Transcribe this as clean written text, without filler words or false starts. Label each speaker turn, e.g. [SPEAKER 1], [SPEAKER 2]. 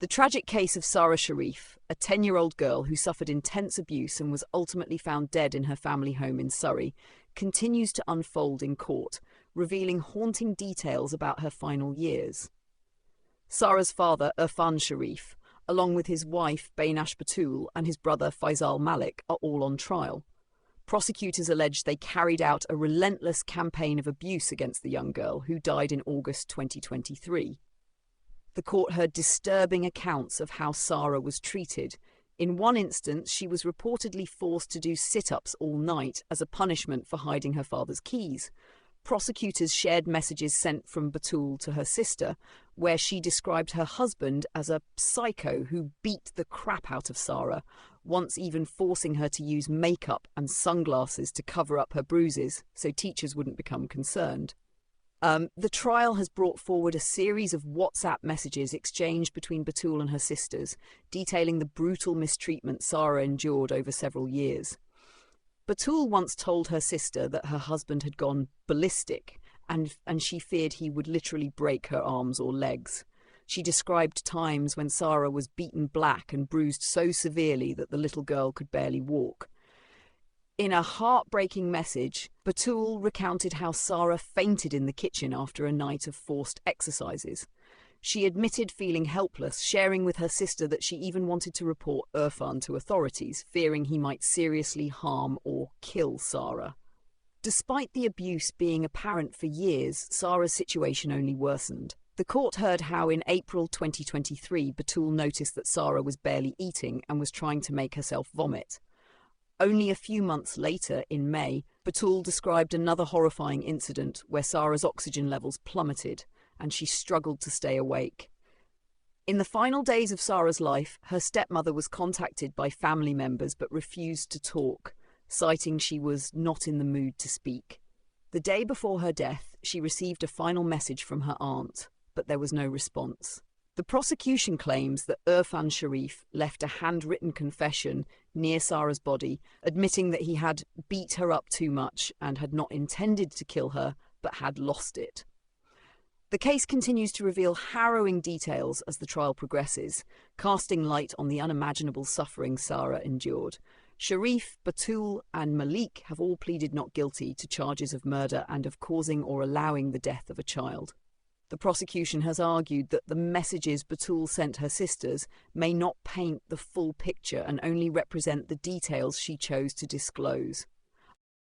[SPEAKER 1] The tragic case of Sara Sharif, a 10-year-old girl who suffered intense abuse and was ultimately found dead in her family home in Surrey, continues to unfold in court, revealing haunting details about her final years. Sara's father, Irfan Sharif, along with his wife, Bainash Batul, and his brother, Faisal Malik, are all on trial. Prosecutors allege they carried out a relentless campaign of abuse against the young girl, who died in August 2023. The court heard disturbing accounts of how Sara was treated. In one instance, she was reportedly forced to do sit-ups all night as a punishment for hiding her father's keys. Prosecutors shared messages sent from Batul to her sister, where she described her husband as a psycho who beat the crap out of Sara, once even forcing her to use makeup and sunglasses to cover up her bruises so teachers wouldn't become concerned. The trial has brought forward a series of WhatsApp messages exchanged between Batul and her sisters, detailing the brutal mistreatment Sara endured over several years. Batul once told her sister that her husband had gone ballistic and she feared he would literally break her arms or legs. She described times when Sara was beaten black and bruised so severely that the little girl could barely walk. In a heartbreaking message, Batul recounted how Sara fainted in the kitchen after a night of forced exercises. She admitted feeling helpless, sharing with her sister that she even wanted to report Irfan to authorities, fearing he might seriously harm or kill Sara. Despite the abuse being apparent for years, Sara's situation only worsened. The court heard how in April 2023, Batul noticed that Sara was barely eating and was trying to make herself vomit. Only a few months later, in May, Batul described another horrifying incident where Sara's oxygen levels plummeted and she struggled to stay awake. In the final days of Sara's life, her stepmother was contacted by family members but refused to talk, citing she was not in the mood to speak. The day before her death, she received a final message from her aunt, but there was no response. The prosecution claims that Irfan Sharif left a handwritten confession near Sara's body, admitting that he had beat her up too much and had not intended to kill her, but had lost it. The case continues to reveal harrowing details as the trial progresses, casting light on the unimaginable suffering Sara endured. Sharif, Batul, and Malik have all pleaded not guilty to charges of murder and of causing or allowing the death of a child. The prosecution has argued that the messages Batul sent her sisters may not paint the full picture and only represent the details she chose to disclose.